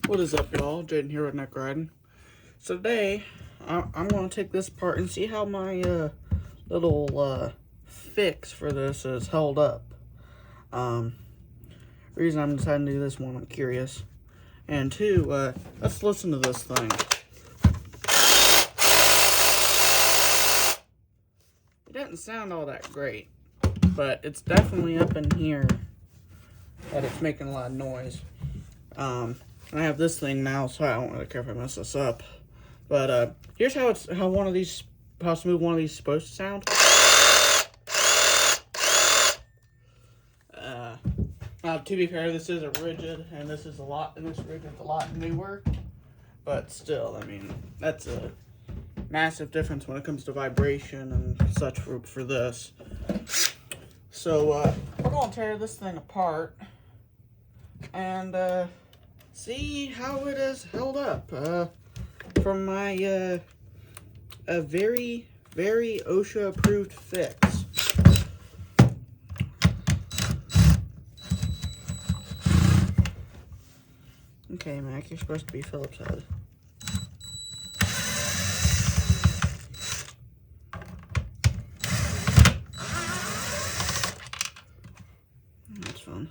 What is up, y'all? Jaden here with Neck Riding. So today, I'm going to take this apart and see how my little fix for this is held up. Reason I'm deciding to do this one, I'm curious. And two, let's listen to this thing. It doesn't sound all that great, but it's definitely up in here that it's making a lot of noise. And I have this thing now, so I don't really care if I mess this up. But here's how smooth one of these is supposed to sound. To be fair, this is a rigid, and this rigid's a lot newer. But still, I mean, that's a massive difference when it comes to vibration and such for this. So we're gonna tear this thing apart and see how it is held up from my a very OSHA approved fix. Okay, Mac, you're supposed to be Phillips head. That's fun.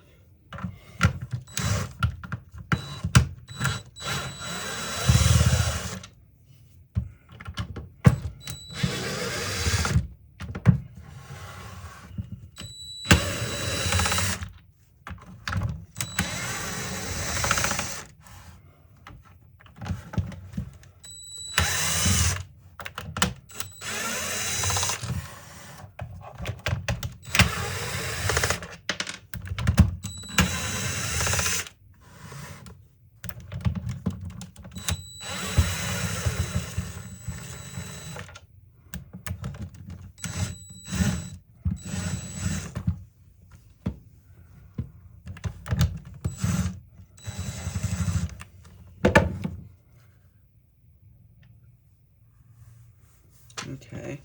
Okay,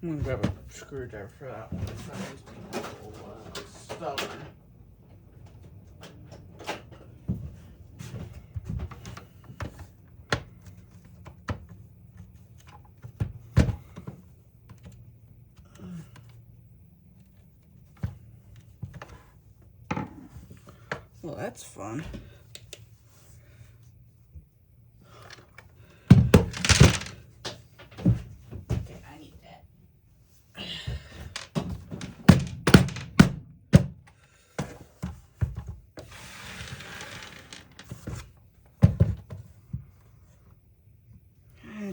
I'm gonna grab a screwdriver for that one. These people stubborn. Well, that's fun.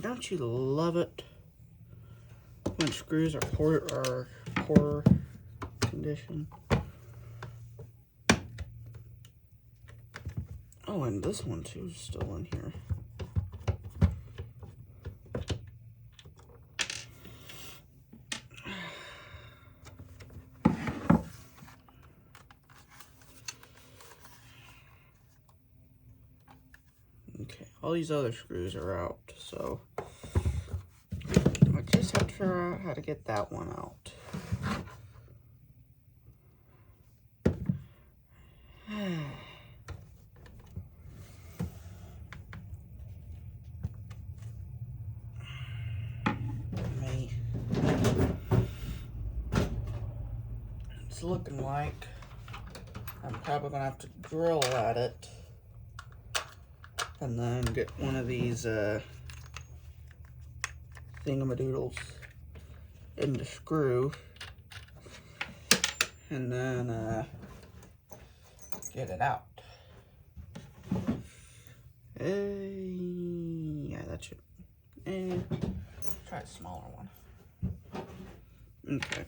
Don't you love it when screws are poor condition? Oh, and this one too is still in here. Okay, all these other screws are out, so I just have to figure out how to get that one out. It's looking like I'm probably gonna have to drill at it and then get one of these thingamadoodles in the screw and then get it out. Yeah, that should. Try a smaller one. Okay.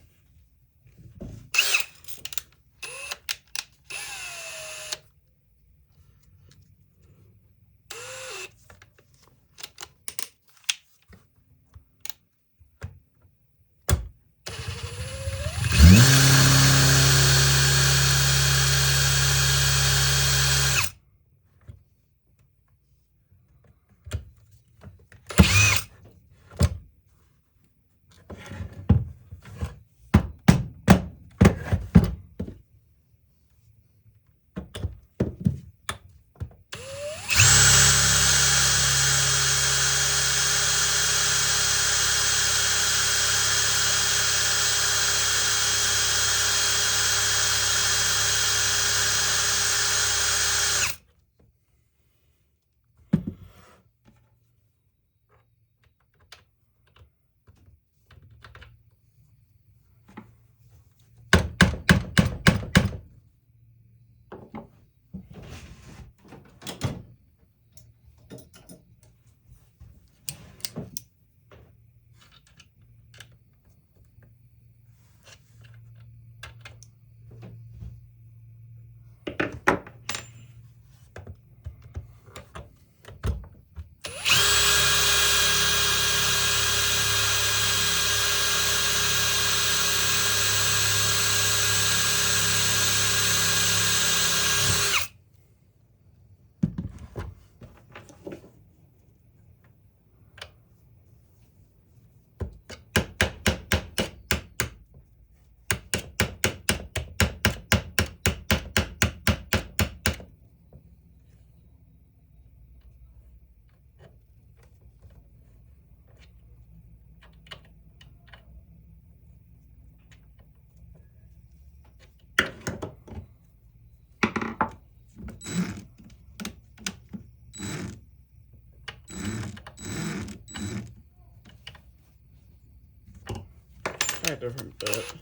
try a different bit.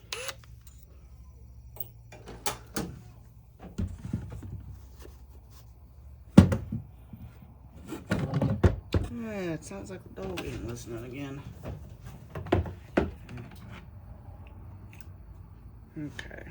It sounds like the dog ain't listening again. Okay.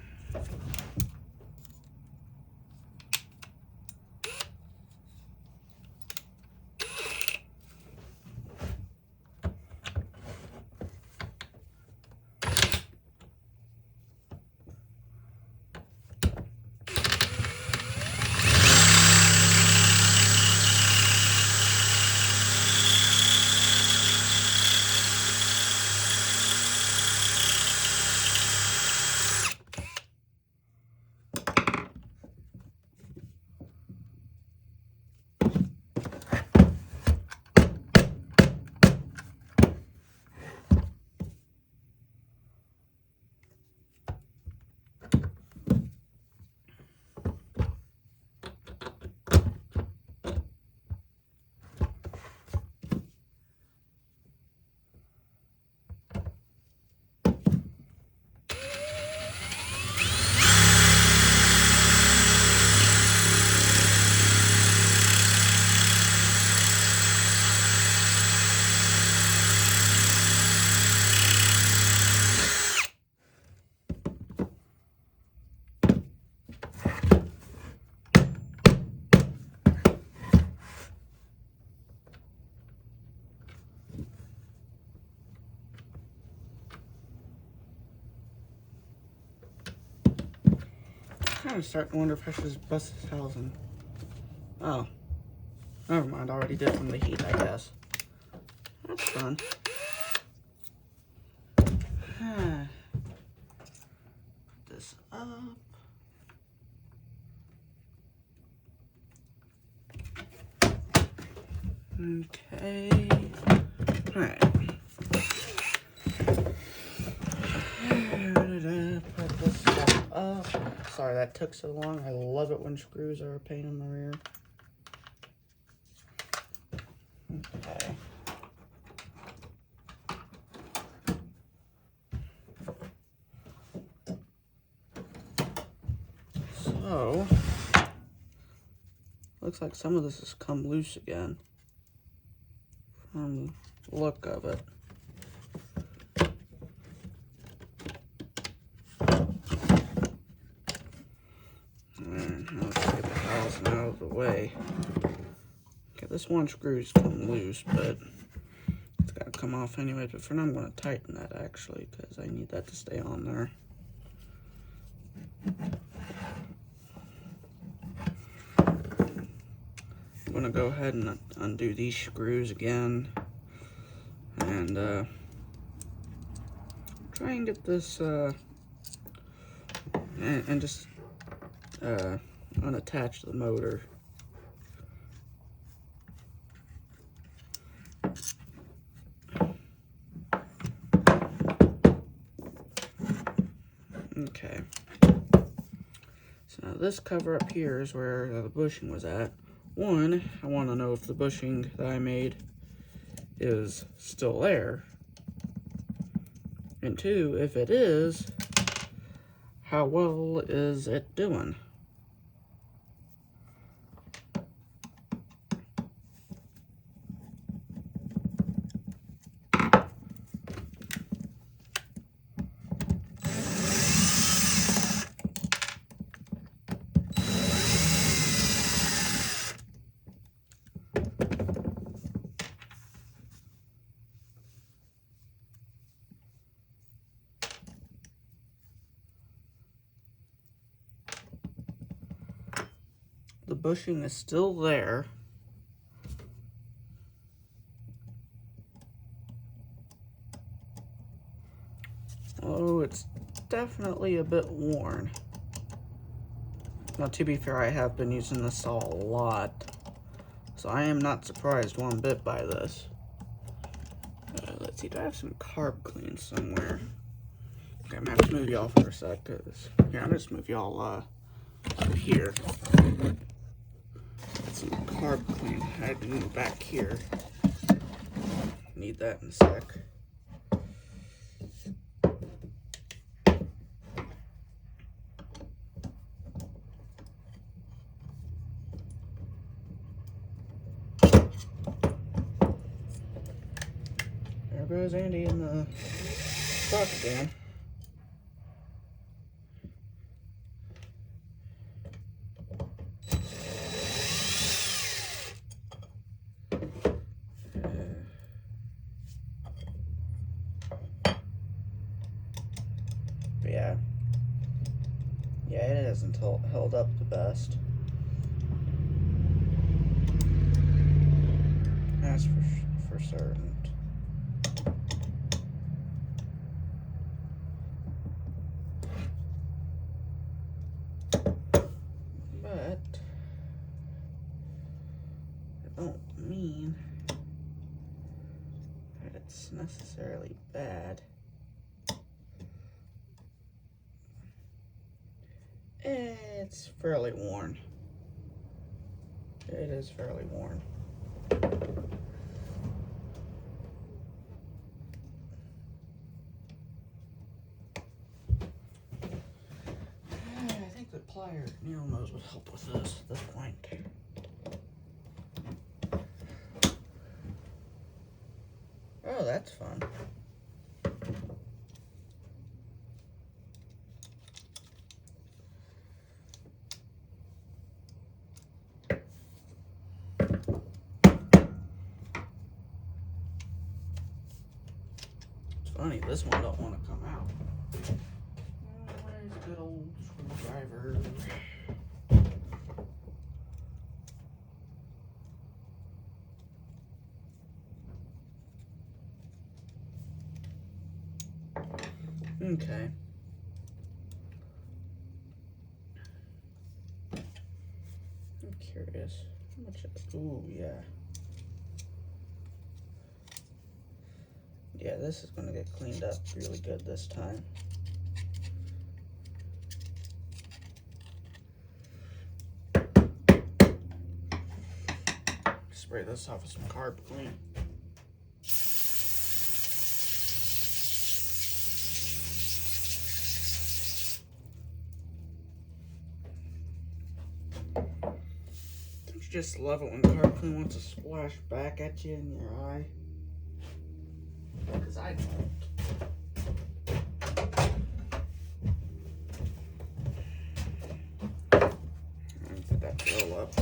I'm starting to wonder if I should just bust this housing. Oh. Never mind, I already did from the heat, I guess. That's fun. This up. Okay. Alright. Put this stuff up. Sorry that took so long. I love it when screws are a pain in the rear. Okay. So, looks like some of this has come loose again from the look of it. And let's get the housing out of the way. Okay, this one screw's come loose, but it's got to come off anyway. But for now, I'm going to tighten that actually because I need that to stay on there. I'm going to go ahead and undo these screws again and try and get this and just unattach the motor. Okay. So now this cover up here is where the bushing was at. One, I want to know if the bushing that I made is still there. And two, if it is, how well is it doing? The bushing is still there. Oh, it's definitely a bit worn. Now, to be fair, I have been using this saw a lot, so I am not surprised one bit by this. Let's see, do I have some carb clean somewhere? Okay, I'm gonna have to move y'all for a sec, cause here, I'm gonna just move y'all up here. Some carb clean. I had to move back here. Need that in a sec. There goes Andy in the truck again. But yeah, it hasn't held up the best. That's for certain. But it don't mean that it's necessarily bad. It's fairly worn. It is fairly worn. I think the plier needle nose would help with this at this point. Oh, that's fun. Funny, this one don't want to come out. Where's good old screwdriver? Okay. I'm curious. How much? Ooh, yeah. Yeah, this is going to get cleaned up really good this time. Spray this off with some carb clean. Don't you just love it when carb clean wants to splash back at you in your eye? Because I don't. Put that fill up.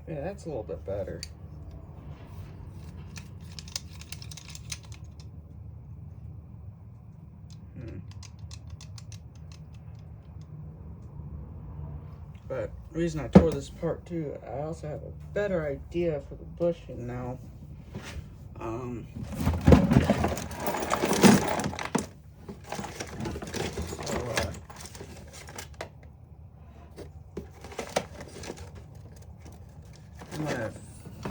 Yeah, that's a little bit better. But the reason I tore this apart too, I also have a better idea for the bushing now. I'm gonna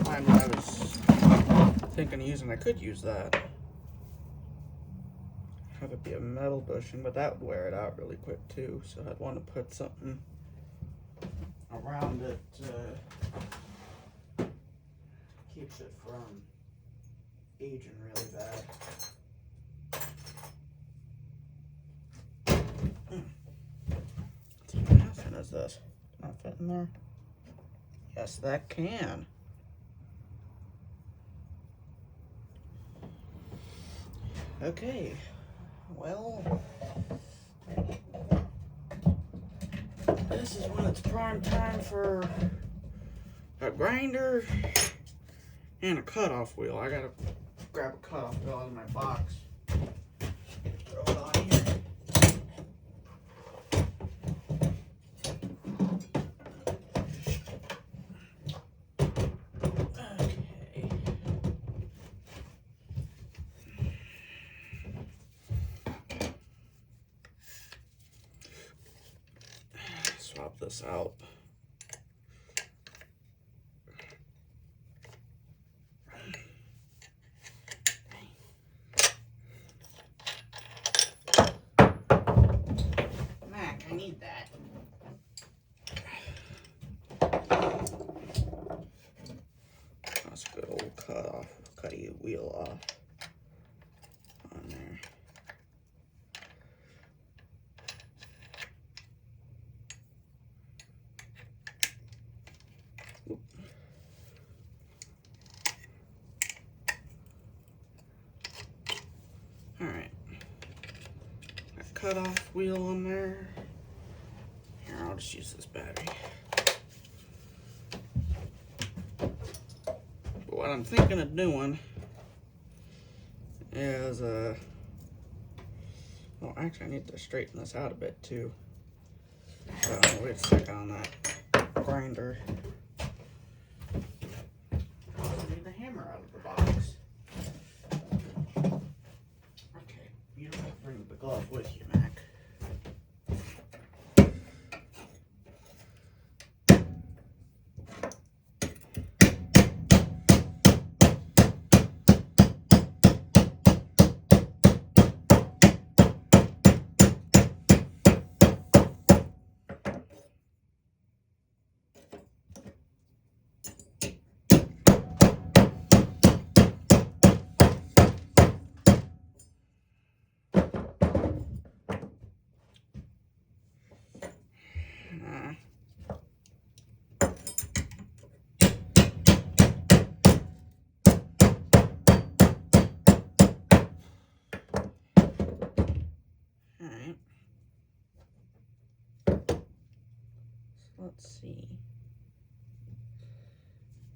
find what I was thinking of using. I could use that. Have it be a metal bushing, but that would wear it out really quick too. So I'd want to put something around it keeps it from aging really bad. How thin is this? Not fit in there? Yes, that can. Okay, well, this is when it's prime time for a grinder and a cutoff wheel. I gotta grab a cutoff wheel out of my box. Throw it on here. Swap this out. Mac, I need that. That's a good old cutty wheel off on there. cutoff wheel on there. Here, I'll just use this battery. But what I'm thinking of doing is, well, actually I need to straighten this out a bit too. So I'm gonna wait a second on that grinder. Also need the hammer out of the box. Okay, you don't have to bring the glove with you, Mac. Alright. So let's see.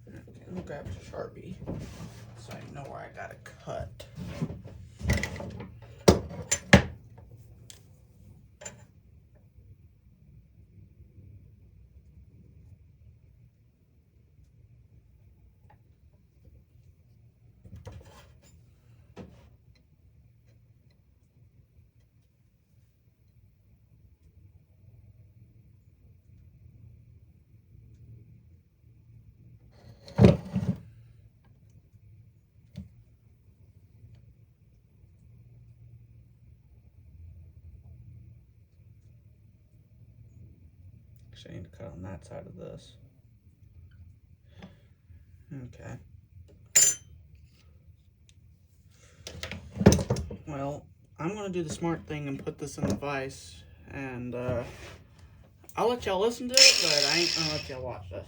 Okay, let me grab a Sharpie so I know where I gotta cut. Actually, I need to cut on that side of this. Okay. Well, I'm gonna do the smart thing and put this in the vise, and I'll let y'all listen to it, but I ain't gonna let y'all watch this.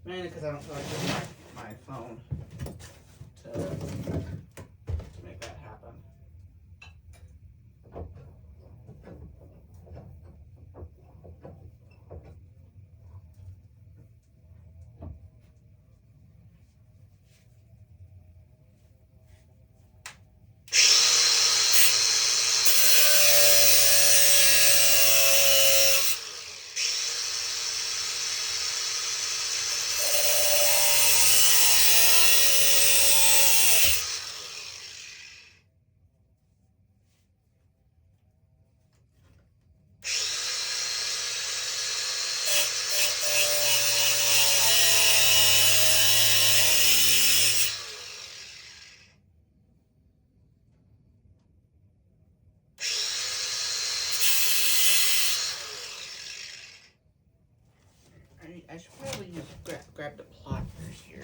Mainly because I don't feel like using my phone to make that happen. I should probably use grab the pliers here.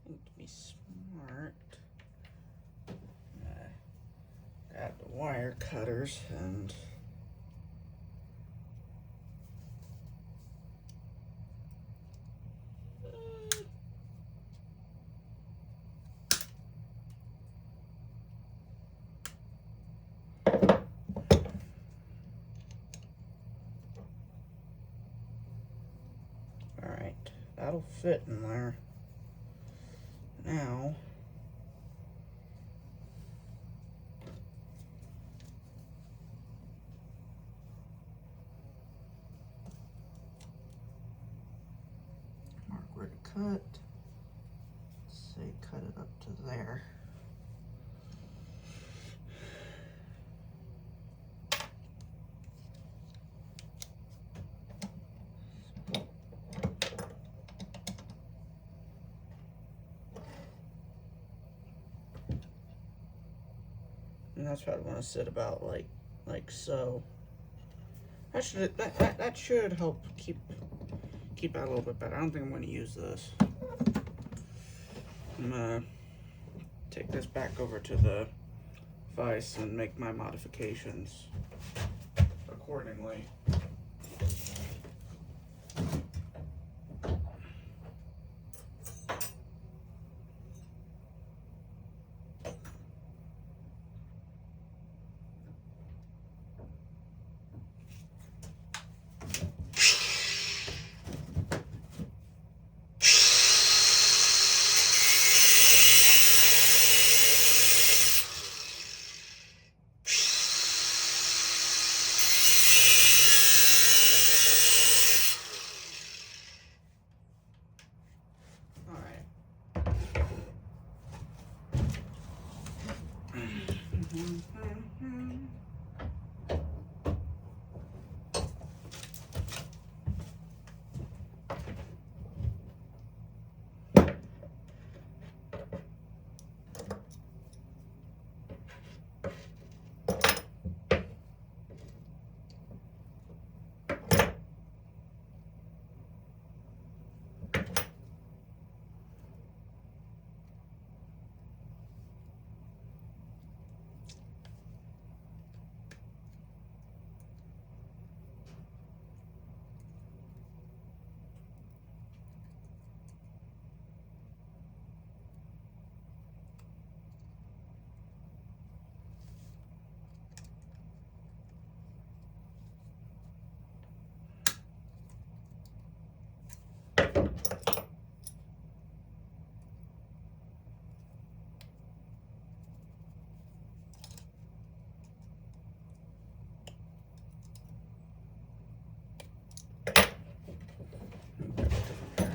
To be smart, grab the wire cutters and all right, that'll fit in there. Now, cut. Let's say cut it up to there. And that's what I want to sit about like so. That should help keep that a little bit better. I don't think I'm going to use this. I'm gonna take this back over to the vise and make my modifications accordingly.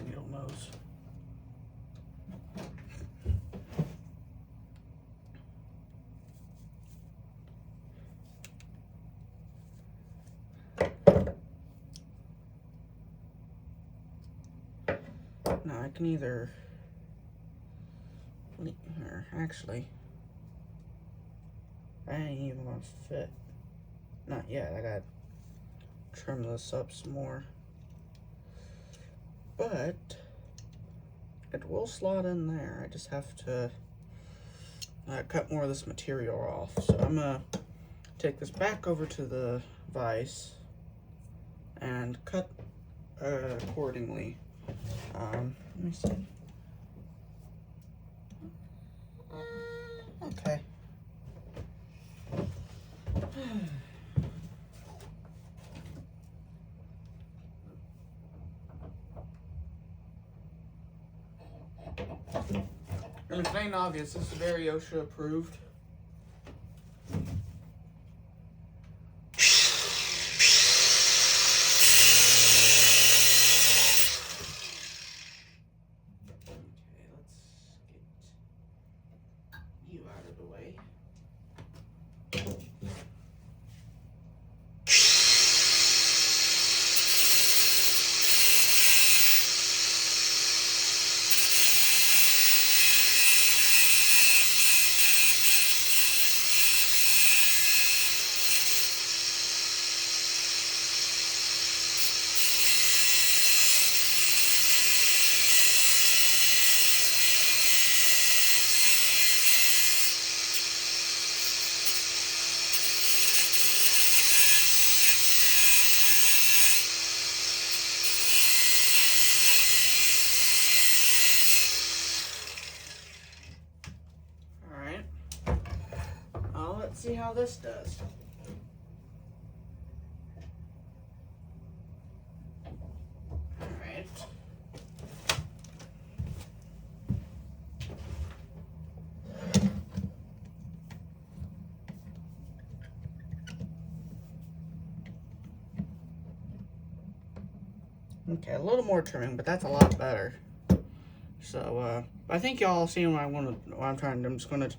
Needle nose. Now I can either, or actually, I ain't even gonna fit. Not yet. I gotta trim this up some more. But it will slot in there. I just have to cut more of this material off. So I'm gonna take this back over to the vise and cut accordingly. Let me see. Okay. And if it ain't obvious, this is very OSHA approved. Let's see how this does. All right. Okay, a little more trimming, but that's a lot better. So I think y'all seen what I'm trying to do. I'm just gonna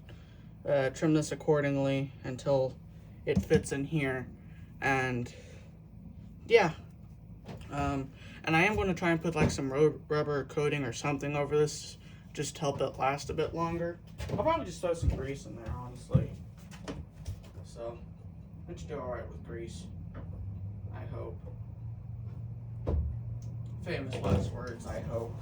trim this accordingly until it fits in here, and yeah. And I am going to try and put like some rubber coating or something over this, just to help it last a bit longer. I'll probably just throw some grease in there, honestly. So, it should do alright with grease, I hope. Famous last words, I hope.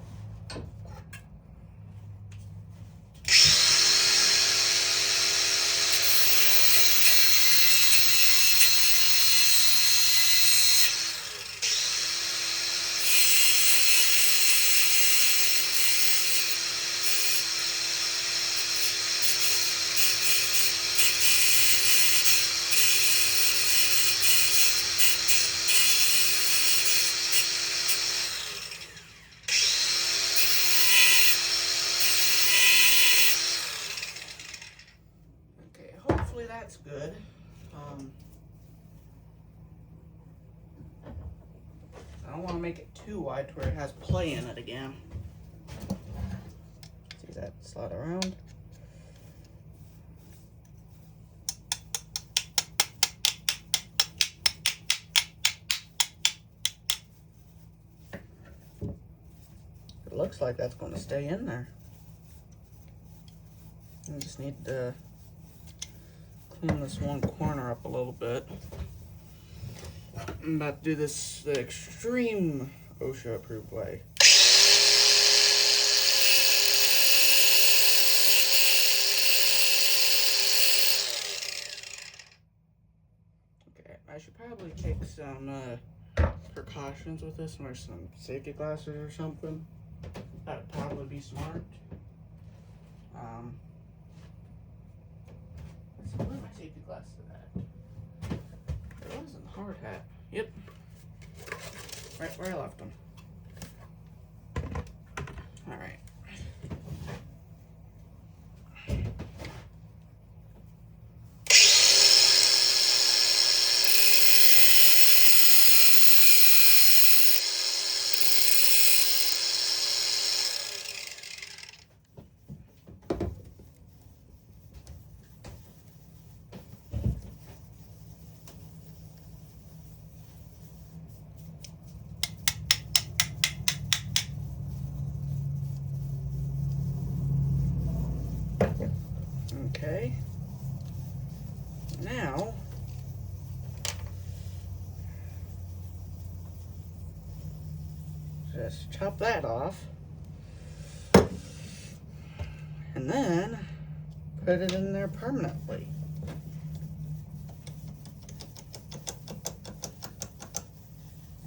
Hopefully that's good. I don't want to make it too wide to where it has play in it again. See that slide around? It looks like that's going to stay in there. I just need to clean this one corner up a little bit. I'm about to do this the extreme OSHA approved way. Okay, I should probably take some precautions with this and wear some safety glasses or something. That would probably be smart. Where are my safety glasses at? There was a hard hat. Yep. Right where I left them. Alright. Okay. Now, just chop that off. And then put it in there permanently.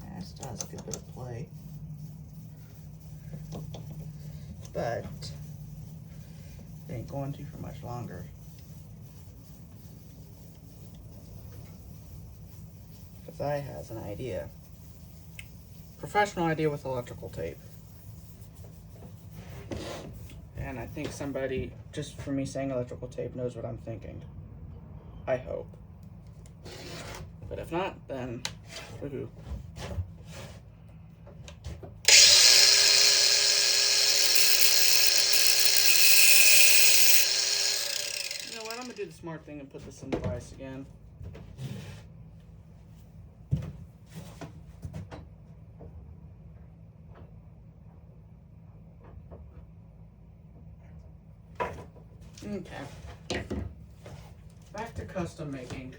That still has a good bit of play. But it ain't going to for much longer. Because I has an idea. Professional idea with electrical tape. And I think somebody, just for me saying electrical tape, knows what I'm thinking. I hope. But if not, then woohoo. I'm gonna do the smart thing and put this in the vise again. Okay. Back to custom making.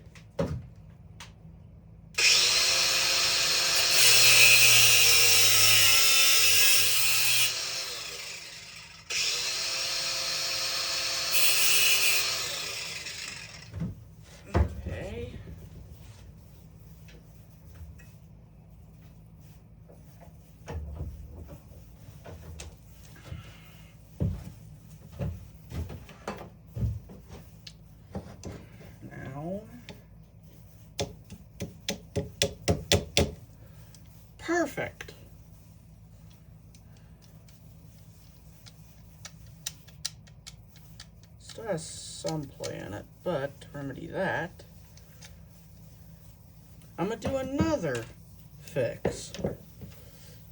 Perfect. Still has some play in it, but to remedy that, I'm gonna do another fix.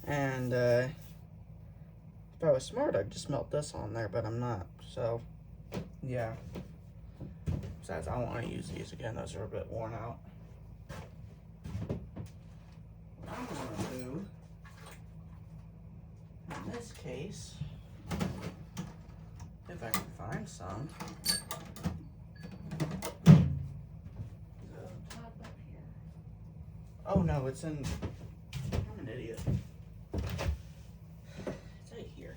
And If I was smart, I'd just melt this on there, but I'm not. So, yeah. Besides, I don't want to use these again. Those are a bit worn out. What I'm going to do, in this case, if I can find some, oh no, it's in, I'm an idiot. It's right here.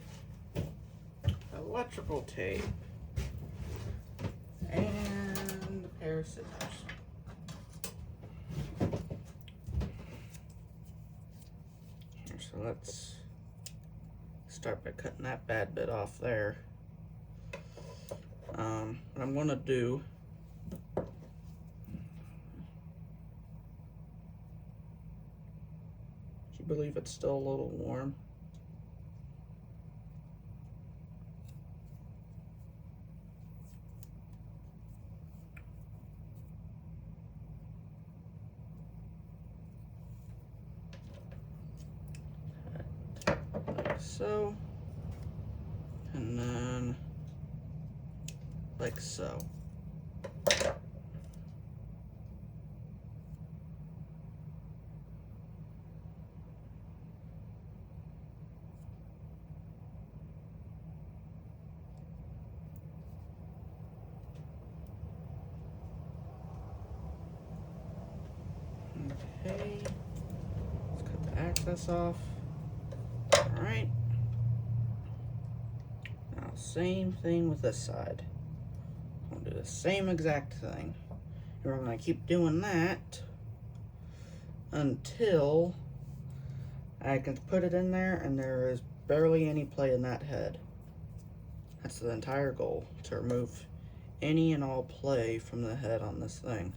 Electrical tape. And a pair of scissors. Here, so let's start by cutting that bad bit off there. What I'm gonna do, do you believe it's still a little warm? Like so, and then like so. Okay, let's cut the access off. All right. Now, same thing with this side. I'll do the same exact thing. And we're going to keep doing that until I can put it in there and there is barely any play in that head. That's the entire goal, to remove any and all play from the head on this thing.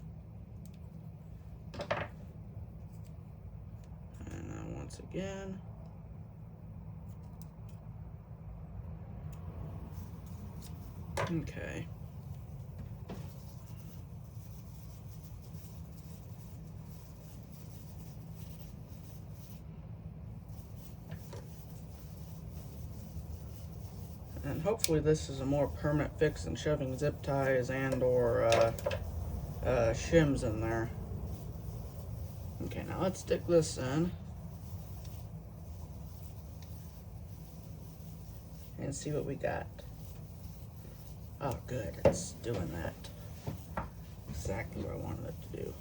And then once again, okay. And hopefully this is a more permanent fix than shoving zip ties and or shims in there. Okay, now let's stick this in and see what we got. Oh good, it's doing that. Exactly what I wanted it to do.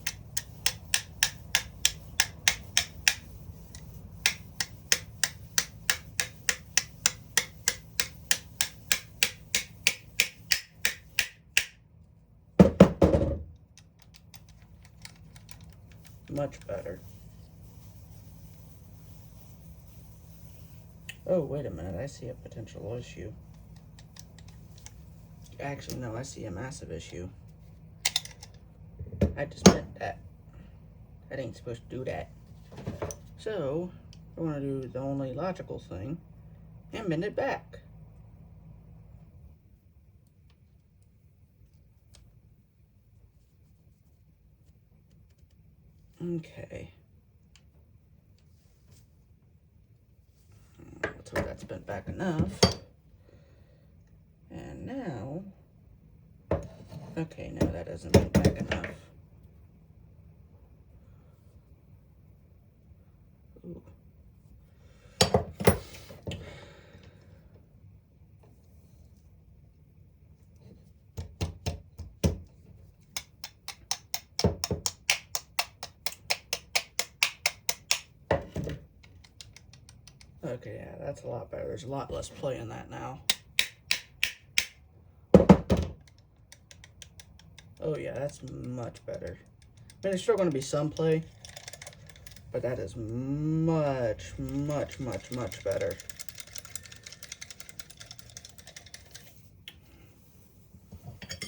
Much better. Oh, wait a minute, I see a potential issue. Actually, no, I see a massive issue. I just meant that. I ain't supposed to do that. So, we're gonna do the only logical thing and bend it back. Okay. Let's hope that's bent back enough. And now, okay, no, that doesn't bend back enough. Ooh. Okay, yeah, that's a lot better. There's a lot less play in that now. Oh yeah, that's much better. I mean, there's still going to be some play, but that is much, much, much, much better.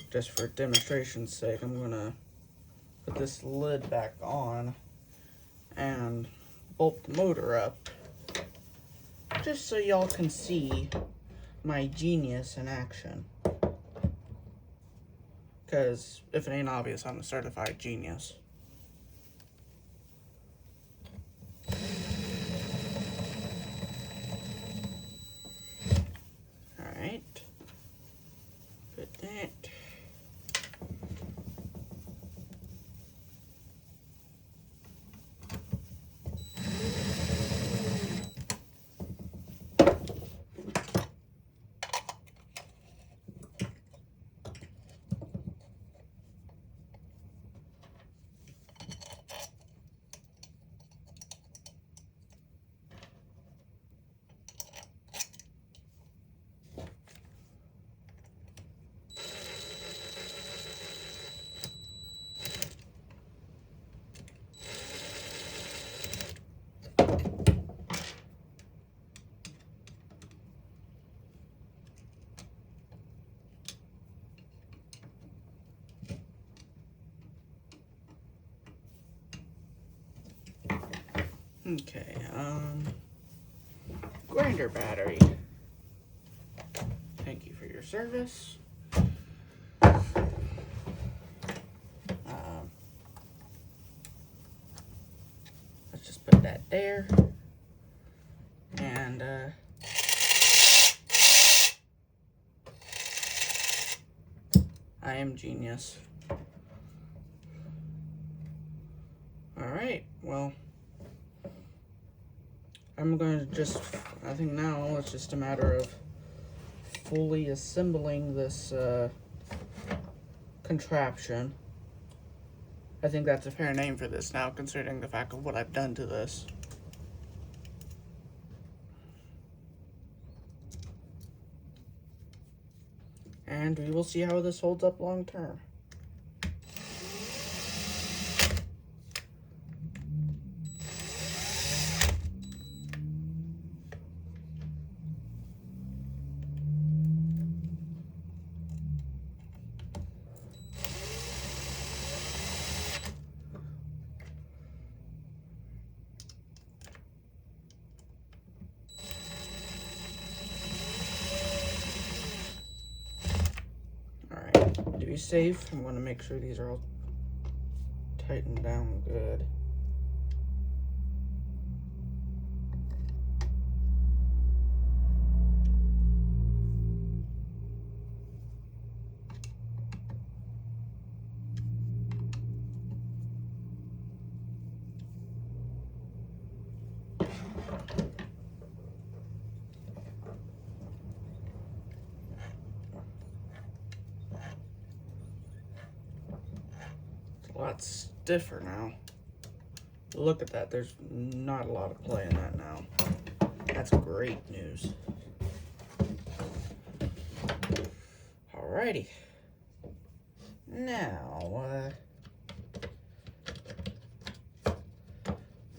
Just for demonstration's sake, I'm going to put this lid back on and bolt the motor up, just so y'all can see my genius in action. Because if it ain't obvious, I'm a certified genius. Okay, grinder battery. Thank you for your service. Let's just put that there. And, I am genius. Alright, well, I'm going to just, I think now it's just a matter of fully assembling this contraption. I think that's a fair name for this now, considering the fact of what I've done to this. And we will see how this holds up long term. To be safe, I'm going to make sure these are all tightened down good. A lot stiffer now. Look at that. There's not a lot of play in that now. That's great news. Alrighty. Now,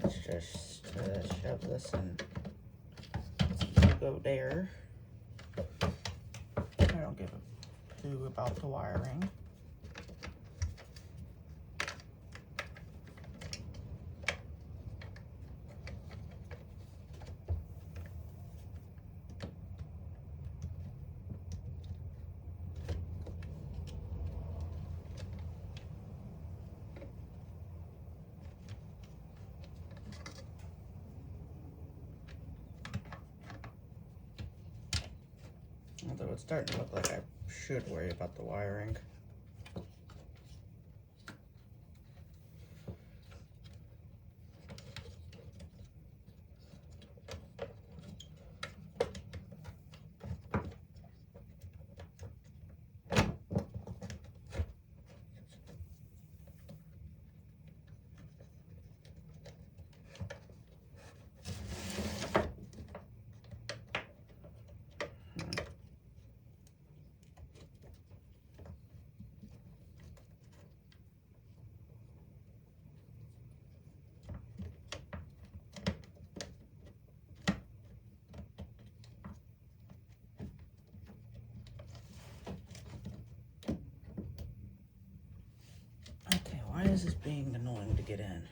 let's just shove this in. Go there. I don't give a clue about the wiring. Although it's starting to look like I should worry about the wiring. Why is this being annoying to get in?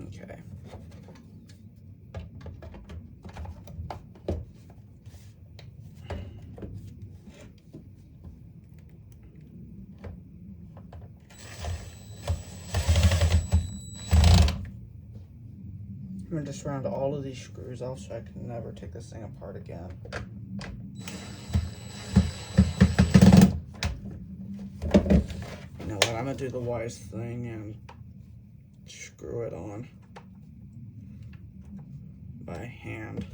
Okay. I'm going to just round all of these screws off so I can never take this thing apart again. You know what, I'm going to do the wise thing and screw it on by hand.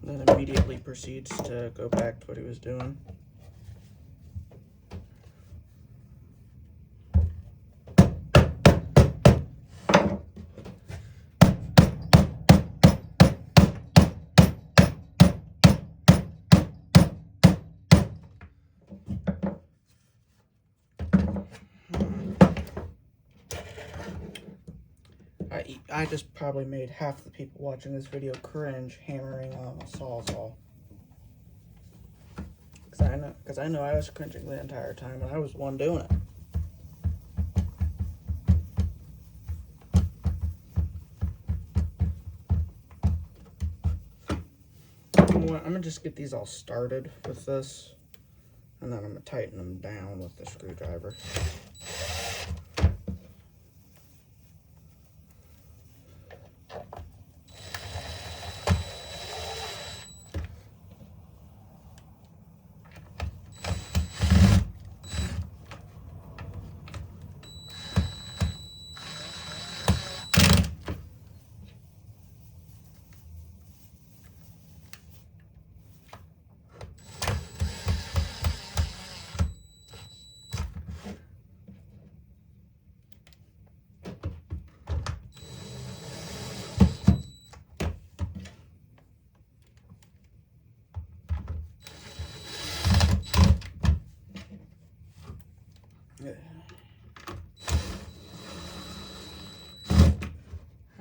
Then immediately proceeds to go back to what he was doing. I just probably made half the people watching this video cringe hammering on a Sawzall. Because I know I was cringing the entire time, and I was the one doing it. I'm gonna just get these all started with this, and then I'm gonna tighten them down with the screwdriver.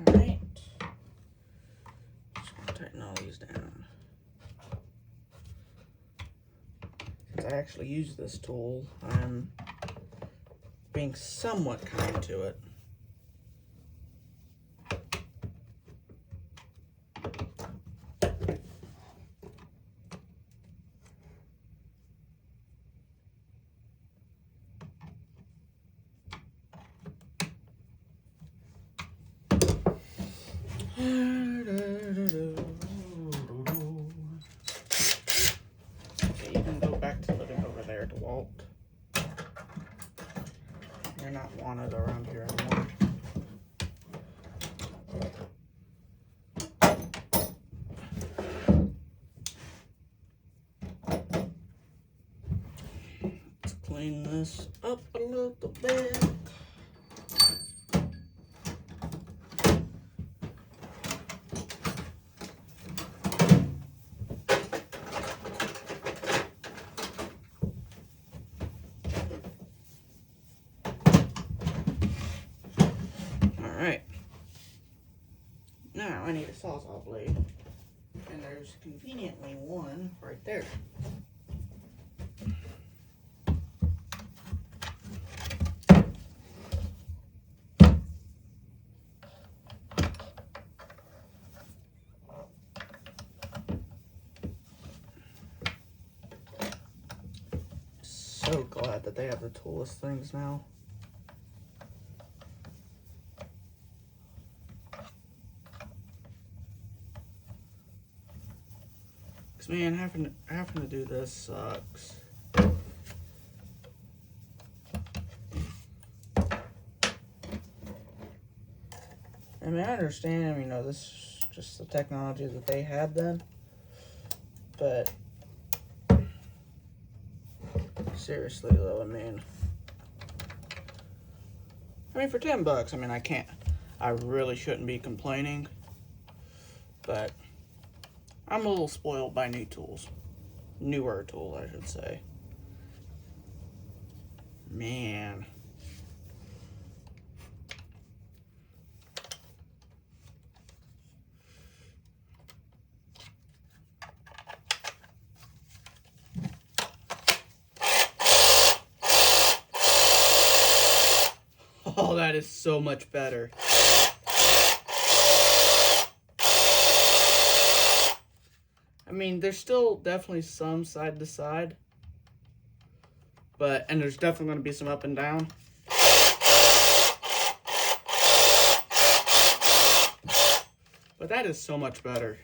Alright. Just gonna tighten all these down. Since I actually use this tool, I'm being somewhat kind to it. Okay, you can go back to living over there, DeWalt. You're not wanted around here anymore. Let's clean this up a little bit. Alright, now I need a Sawzall blade, and there's conveniently one right there. So glad that they have the toolless things now. Man, having to do this sucks. I mean, I understand, you know, this is just the technology that they had then, but seriously though, I mean, for $10, I mean, I really shouldn't be complaining, but I'm a little spoiled by new tools. Newer tool, I should say. Man. Oh, that is so much better. I mean, there's still definitely some side to side, and there's definitely going to be some up and down. But that is so much better.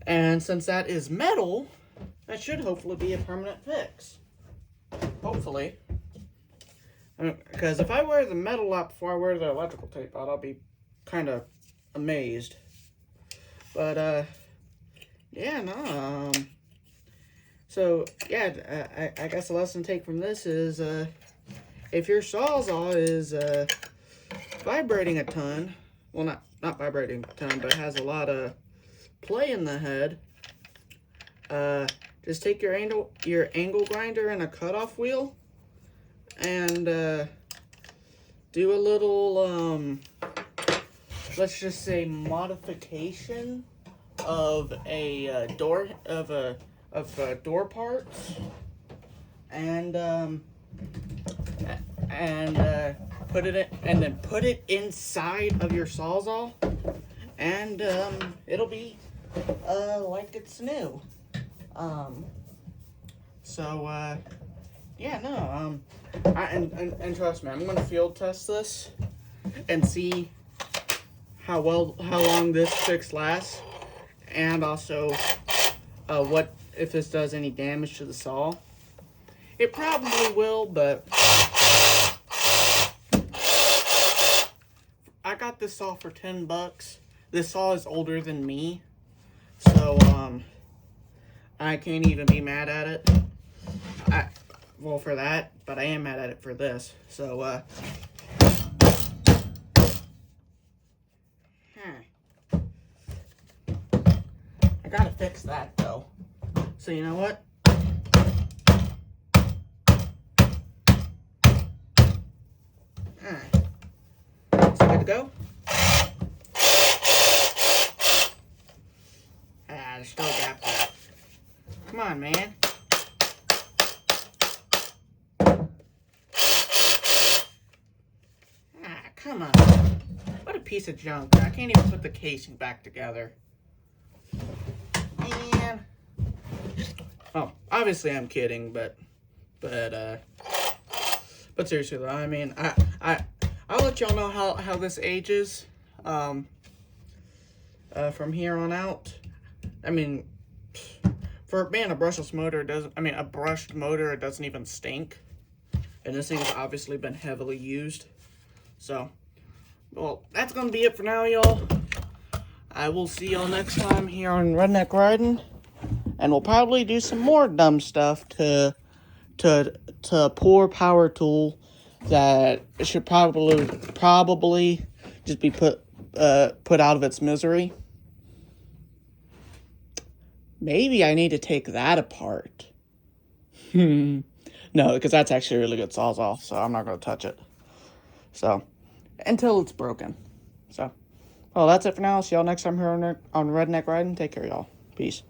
And since that is metal, that should hopefully be a permanent fix. Hopefully. Because if I wear the metal out before I wear the electrical tape out, I'll be kind of amazed. But, yeah, no, so, yeah, I guess the lesson to take from this is, if your Sawzall is, vibrating a ton, well, not vibrating a ton, but has a lot of play in the head, just take your angle grinder and a cutoff wheel, and, do a little, let's just say, modification of a door door parts, and put it in, and then put it inside of your Sawzall, and it'll be like it's new. Yeah, no, and trust me, I'm gonna field test this and see how long this fix lasts, and also what if this does any damage to the saw. It probably will, but I got this saw for $10. This saw is older than me, so I can't even be mad at it. Well, for that, but I am mad at it for this. So I gotta fix that though. So you know what? It's good to go. There's still a gap there. Come on, man. Come on. What a piece of junk. I can't even put the casing back together. And oh, obviously I'm kidding, but seriously though, I mean, I'll let y'all know how this ages from here on out. I mean, for being a brushless motor, a brushed motor, it doesn't even stink. And this thing's obviously been heavily used. So, well, that's going to be it for now, y'all. I will see y'all next time here on Redneck Riding. And we'll probably do some more dumb stuff to a poor power tool that should probably just be put out of its misery. Maybe I need to take that apart. No, because that's actually a really good Sawzall, so I'm not going to touch it. So, until it's broken. So, well, that's it for now. See y'all next time here on Redneck Riding. Take care, y'all. Peace.